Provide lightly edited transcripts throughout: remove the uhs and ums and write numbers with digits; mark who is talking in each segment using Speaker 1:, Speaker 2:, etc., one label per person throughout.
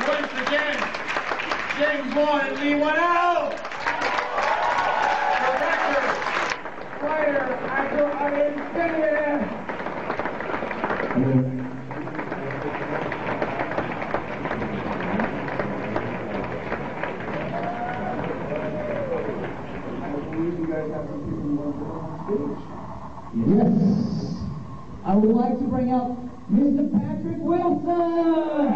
Speaker 1: once again, James Wan and Leigh Whannel. Director, writer, actor of INSIDIOUS.
Speaker 2: Yes. I would like to bring up Mr. Patrick Wilson.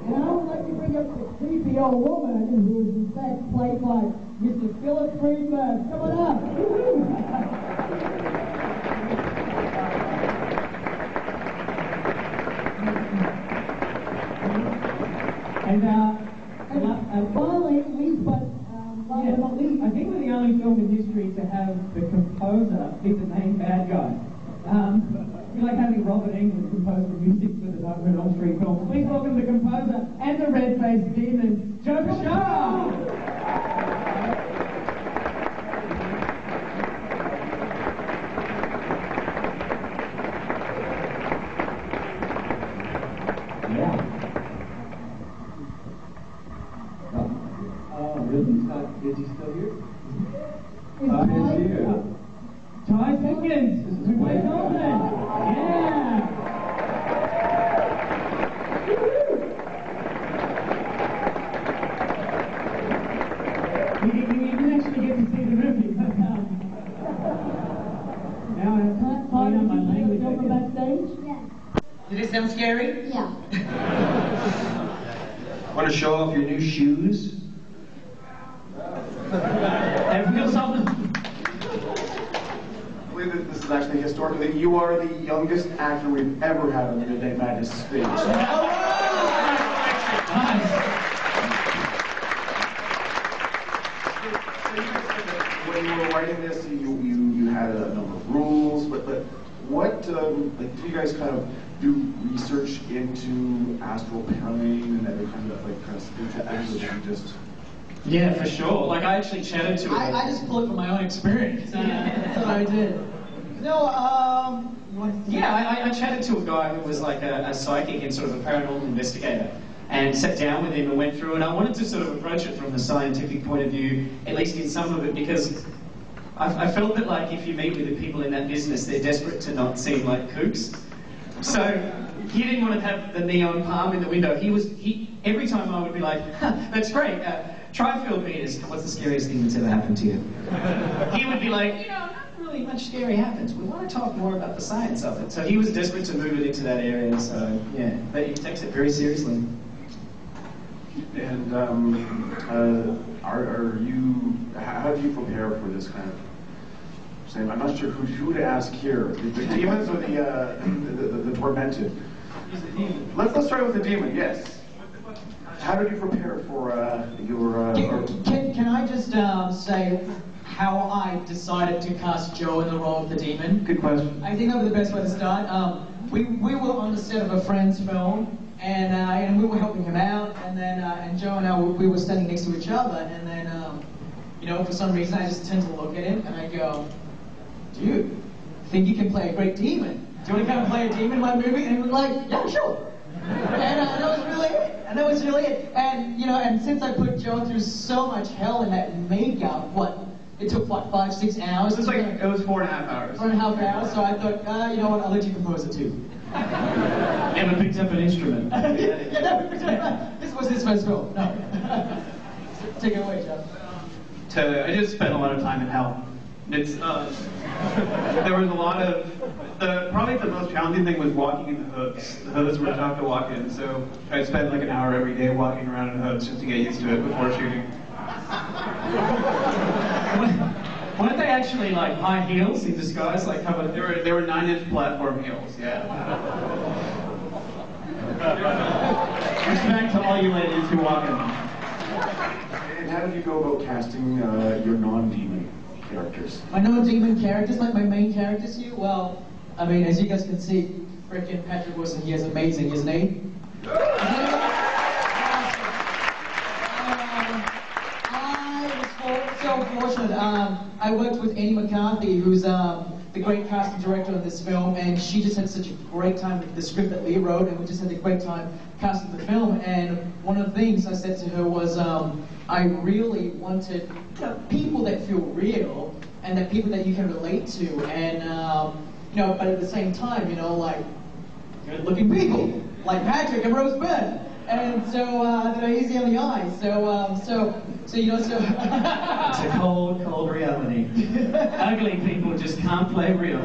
Speaker 2: And I would like to bring up the creepy old woman who is in fact played by Mr. Philip Friedberg. Come on up. And finally, least but not least,
Speaker 3: I think we're the only film in history to have the composer be the main bad guy. It's like having Robert Englund compose the music for the Nightmare on Elm Street film. Please welcome the composer and the red-faced demon, Joe Shaw!
Speaker 4: Is he still here?
Speaker 2: It's
Speaker 4: here.
Speaker 3: Ty Pickens! Who plays Norman? Yeah! You didn't actually get to see the movie, but now I have
Speaker 2: Ty, did you go from backstage?
Speaker 5: Yeah.
Speaker 3: Did it sound scary?
Speaker 5: Yeah.
Speaker 4: Want to show off your new shoes?
Speaker 3: They feel something.
Speaker 6: I believe that this is actually historic, that you are the youngest actor we've ever had on the Midnight Madness stage.
Speaker 3: Nice.
Speaker 6: When you were writing this, you had a number of rules, but what did you guys kind of do research into astral plane and other kind of spiritual things, or did you just?
Speaker 3: Yeah, for sure. Like, I actually chatted to him.
Speaker 7: I just pulled it from my own experience. That's what I did. No,
Speaker 3: I chatted to a guy who was like a psychic and sort of a paranormal investigator, and sat down with him and went through, and I wanted to sort of approach it from the scientific point of view, at least in some of it, because I felt that, like, if you meet with the people in that business, they're desperate to not seem like kooks. So he didn't want to have the neon palm in the window. Every time I would be like, that's great. Tri-field meters, what's the scariest thing that's ever happened to you? He would be like, not really much scary happens. We want to talk more about the science of it. So he was desperate to move it into that area, so yeah. But he takes it very seriously.
Speaker 6: And how do you prepare for this kind of, I'm not sure who to ask here, the demons or the tormented? Let's start with the demon, yes. How did you prepare for your...
Speaker 7: Can I just say how I decided to cast Joe in the role of the demon?
Speaker 6: Good question.
Speaker 7: I think that was the best way to start. We were on the set of a friend's film, and we were helping him out, and then and Joe and I we were standing next to each other, and then for some reason I just tend to look at him and I go, dude, I think you can play a great demon. Do you want to come and play a demon in my movie? And he was like, yeah, sure. And that was really it. And since I put Joe through so much hell in that makeup, it took 5-6 hours?
Speaker 3: It was 4.5 hours.
Speaker 7: 4.5 hours, so I thought, you know what, I'll let you compose it too.
Speaker 3: Never picked up an instrument.
Speaker 7: Never picked up. This was his first film. No. Take it away, Joe.
Speaker 8: I just spent a lot of time in hell. It's there was a lot of probably the most challenging thing was walking in the hoods. The hoods were tough to walk in, so I spent like an hour every day walking around in hoods just to get used to it before shooting.
Speaker 3: Weren't they actually like high heels in disguise, like covered?
Speaker 8: They were 9-inch platform heels, yeah.
Speaker 3: Respect to all you ladies who walk in them.
Speaker 6: And how did you go about casting your non-demon characters?
Speaker 7: My non-demon characters, like my main characters here? Well, I mean, as you guys can see, frickin' Patrick Wilson, he is amazing, isn't he? I fortunate. I worked with Annie McCarthy, who's the great casting director of this film, and she just had such a great time with the script that Leigh wrote, and we just had a great time casting the film. And one of the things I said to her was, I really wanted people that feel real, and that people that you can relate to, and but at the same time, like good-looking people, like Patrick and Rose Byrne. And so that are easy on the eyes. So
Speaker 3: It's a cold, cold reality. Ugly people just can't play real.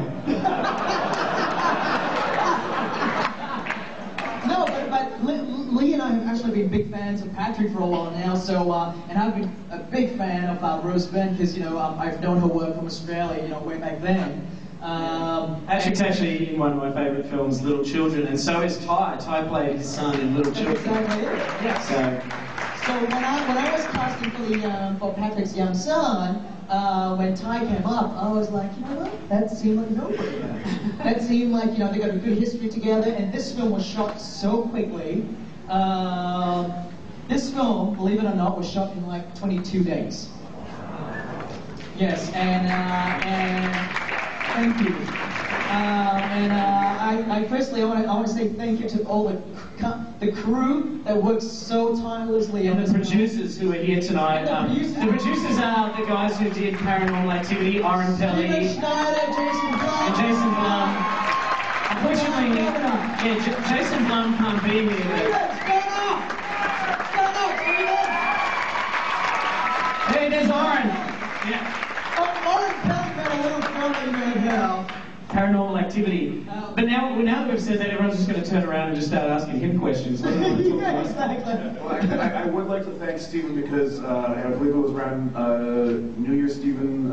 Speaker 7: No, but Leigh and I have actually been big fans of Patrick for a while now. So and I've been a big fan of Rose Byrne because I've known her work from Australia, way back then.
Speaker 3: Patrick's actually in one of my favourite films, Little Children, and so is Ty. Ty played his son in Little Children.
Speaker 7: Exactly it. Yes. So when I was casting for Patrick's young son, when Ty came up, I was like, you know what? That seemed like no-brainer. That seemed like they got a good history together, and this film was shot so quickly. This film, believe it or not, was shot in like 22 days. Yes, and thank you. I firstly want to say thank you to all the crew that worked so tirelessly.
Speaker 3: And the producers who are here tonight. The producers are the guys who did Paranormal Activity, Oren Pelly,
Speaker 7: Steven Schneider, Jason Blum.
Speaker 3: and Jason Blum. Unfortunately, Jason Blum can't be here.
Speaker 7: Stand up!
Speaker 3: Hey, there's Oren. Yeah.
Speaker 7: Oren Pelly got a little film in there now.
Speaker 3: Paranormal Activity. But now that we've said that, everyone's just going to turn around and just start asking him questions. What do you want to talk about?
Speaker 7: Exactly.
Speaker 6: Well, I would like to thank Stephen because I believe it was around New Year's. Stephen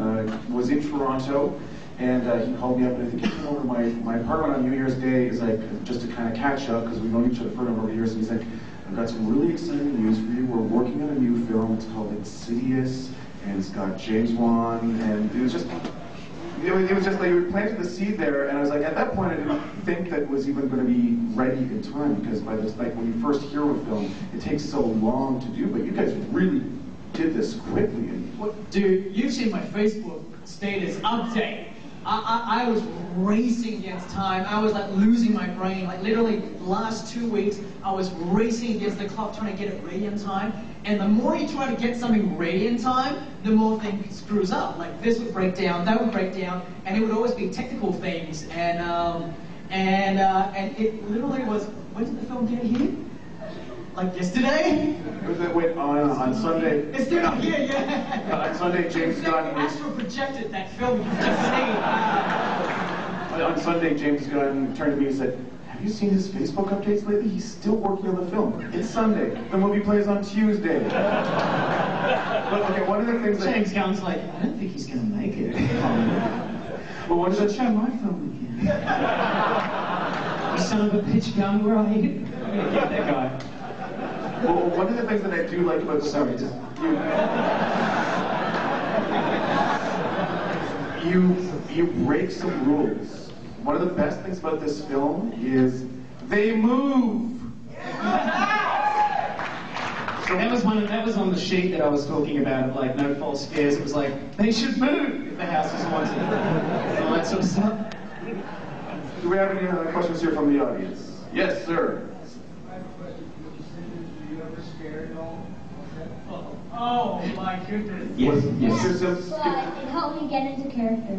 Speaker 6: was in Toronto, and he called me up, and I think he came over to my apartment on New Year's Day, is like just to kind of catch up because we've known each other for a number of years. And he's like, "I've got some really exciting news for you. We're working on a new film. It's called INSIDIOUS, and it's got James Whannel." And it was just. It was just like you planted the seed there, and I was like, at that point, I didn't think that it was even going to be ready in time because by this, like when you first hear a film, it takes so long to do. But you guys really did this quickly. And
Speaker 7: Dude, you've seen my Facebook status update. I was racing against time. I was like losing my brain. Like literally, the last 2 weeks, I was racing against the clock trying to get it ready in time. And the more you try to get something ready in time, the more things screws up. Like this would break down, that would break down, and it would always be technical things. And it literally was. When did the film get here? Like yesterday?
Speaker 6: Wait, on Sunday.
Speaker 7: It's still not here yet.
Speaker 6: On Sunday, James Gunn.
Speaker 7: Astro projected that film you've just seen.
Speaker 6: On Sunday, James Gunn turned to me and said, "Have you seen his Facebook updates lately? He's still working on the film. It's Sunday. The movie plays on Tuesday." But okay, one of the things that
Speaker 3: James Gunn's like, I don't think he's going to make it.
Speaker 6: well, one of the
Speaker 3: Show my film again. You son of a bitch, Gunn, where are you? I'm going to get that guy.
Speaker 6: Well, one of the things that I do like about the film is you break some rules. One of the best things about this film is they move.
Speaker 3: So that was on the sheet that I was talking about, like no false scares. It was like they should move if the house is haunted, and all that sort of stuff.
Speaker 6: Do we have any other questions here from the audience? Yes, sir.
Speaker 7: Oh my goodness.
Speaker 3: Yes.
Speaker 5: But it helped me get into character.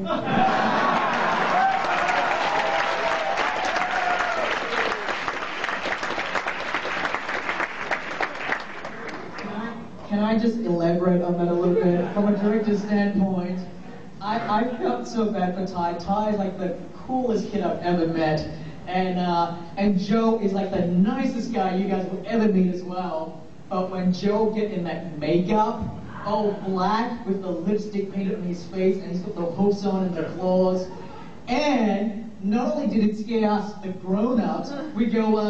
Speaker 7: Can I just elaborate on that a little bit? From a director's standpoint, I felt so bad for Ty. Ty is like the coolest kid I've ever met. And Joe is like the nicest guy you guys will ever meet as well. But when Joe get in that makeup, all black with the lipstick painted on his face, and he's got the hoofs on and the claws, and not only did it scare us, the grown-ups, we go,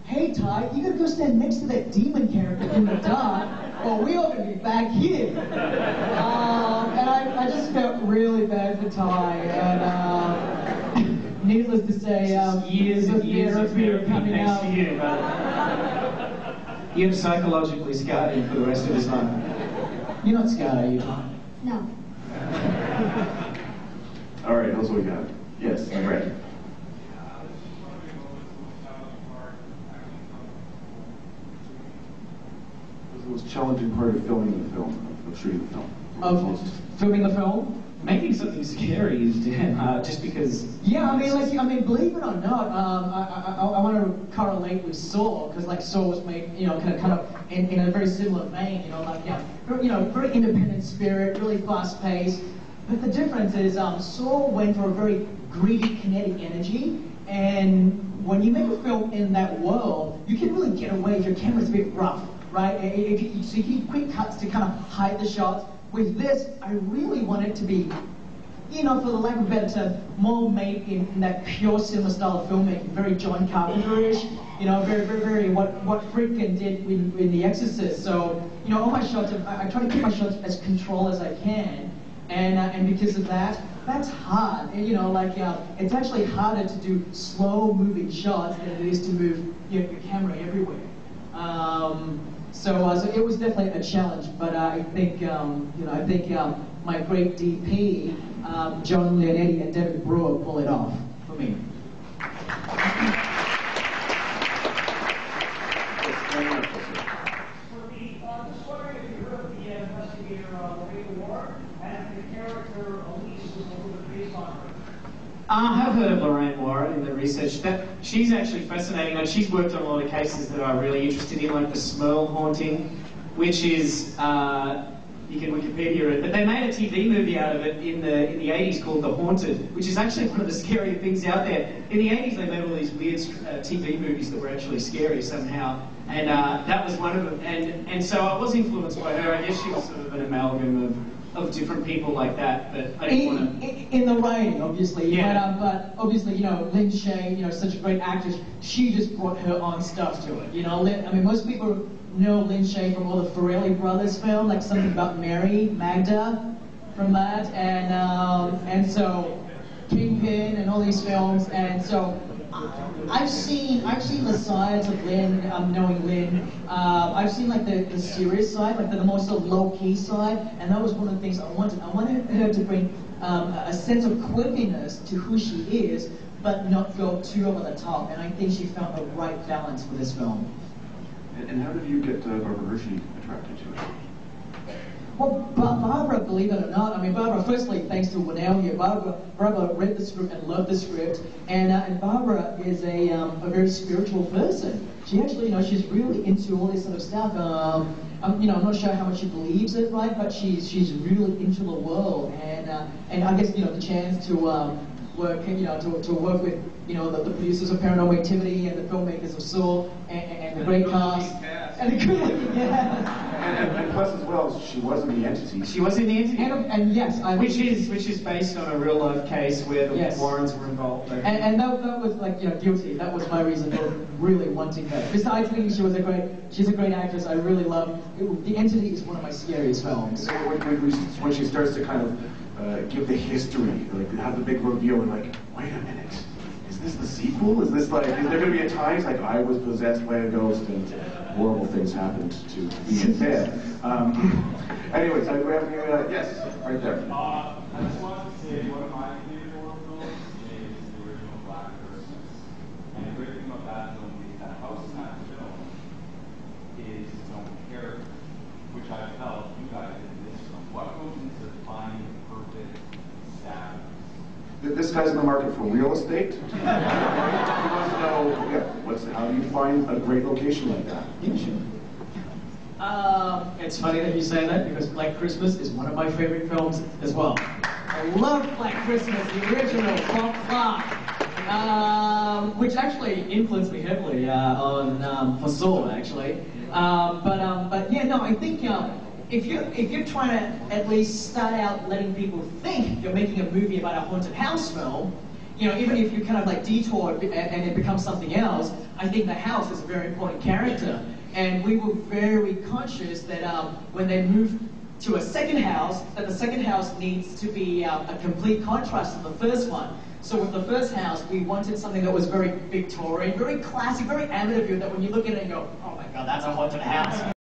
Speaker 7: "Hey Ty, you gotta go stand next to that demon character in the dark, or we are gonna be back here." And I just felt really bad for Ty, and needless to say,
Speaker 3: Years and years of
Speaker 7: fear
Speaker 3: therapy
Speaker 7: coming
Speaker 3: thanks
Speaker 7: out.
Speaker 3: to you, brother. You've psychologically scarred him for the rest of his life.
Speaker 7: You're not scared, are you?
Speaker 5: No.
Speaker 6: All right, that's what we got. Yes, Brett. What's the most challenging part of filming the film, of shooting the film?
Speaker 7: Of filming the film?
Speaker 3: Making something scary is damn hard, just because.
Speaker 7: Yeah, I mean, believe it or not, I want to correlate with Saw, because like Saw was made, kind of in a very similar vein, very independent spirit, really fast paced. But the difference is, Saw went for a very greedy kinetic energy, and when you make a film in that world, you can really get away if your camera's a bit rough, right? So you keep quick cuts to kind of hide the shots. With this, I really want it to be, for the lack of a better term, more made in that pure cinema style of filmmaking, very John Carpenter-ish, very what Friedkin did in The Exorcist. So, all my shots, I try to keep my shots as controlled as I can, and because of that, that's hard. It's actually harder to do slow moving shots than it is to move your camera everywhere. So it was definitely a challenge, but I think my great DP, John Leonetti and David Brewer, pull it off for me.
Speaker 1: Just wondering if you heard the investigator, Leigh Whannel, and the character Elise was a little bit based on her.
Speaker 3: I have heard of Lorraine Warren in the research. She's actually fascinating. Like, she's worked on a lot of cases that I'm really interested in, like the Smurl haunting, which is you can Wikipedia it. But they made a TV movie out of it in the 80s called The Haunted, which is actually one of the scarier things out there. In the 80s, they made all these weird TV movies that were actually scary somehow, and that was one of them. And so I was influenced by her. I guess she was sort of an amalgam of different people like that, but I didn't want to...
Speaker 7: In the writing, obviously.
Speaker 3: Yeah.
Speaker 7: But obviously, Lynn Shay, such a great actress, she just brought her own stuff to it. Most people know Lynn Shay from all the Farrelly Brothers film, like Something About Mary, Magda, from that, and so Kingpin and all these films, and so I've seen the sides of Lynn, knowing Lynn. I've seen like the serious side, like the more sort of low-key side, and that was one of the things I wanted. I wanted her to bring a sense of quirkiness to who she is, but not go too over the top. And I think she found the right balance for this film.
Speaker 6: And how did you get Barbara Hershey attracted to it?
Speaker 7: Well, Barbara, believe it or not, Barbara, firstly, thanks to Whannel here, Barbara read the script and loved the script, and Barbara is a very spiritual person. She actually, she's really into all this sort of stuff. I'm not sure how much she believes it, right, but she's really into the world, and I guess, the chance to work, to work with, the producers of Paranormal Activity and the filmmakers of Saw and the great cast. And the good looking cast.
Speaker 6: And plus, as well, she was in The Entity.
Speaker 3: She was in The Entity,
Speaker 7: and yes,
Speaker 3: which is based on a real life case where the Warrens were involved.
Speaker 7: And that was like guilty. That was my reason for really wanting her. Besides thinking she's a great actress, I really love. The Entity is one of my scariest films.
Speaker 6: When she starts to kind of give the history, like have the big reveal, and like, wait a minute. Is this the sequel? Is there going to be a time like I was possessed by a ghost and horrible things happened to me in bed? Anyways, do we have any, yes, right there.
Speaker 9: I just wanted to say one of my favorite horror films is the original Black Christmas. And the great thing about that film is that house in that film is its own character, which I felt you guys did in this film. What goes into finding the perfect staff?
Speaker 6: This guy's in the market for real estate. He wants to know, how do you find a great location like that?
Speaker 3: Yeah, sure. It's funny that you say that, because Black Christmas is one of my favorite films as well. I love Black Christmas, the original, Bob Clark, which actually influenced me heavily for Saw, actually. But yeah, no, I think if you're trying to at least start out letting people think you're making a movie about a haunted house film, even if you kind of like detour and it becomes something else, I think the house is a very important character. And we were very conscious that when they moved to a second house, that the second house needs to be a complete contrast to the first one. So with the first house, we wanted something that was very Victorian, very classic, very amateur, that when you look at it and go, oh my God, that's a haunted house.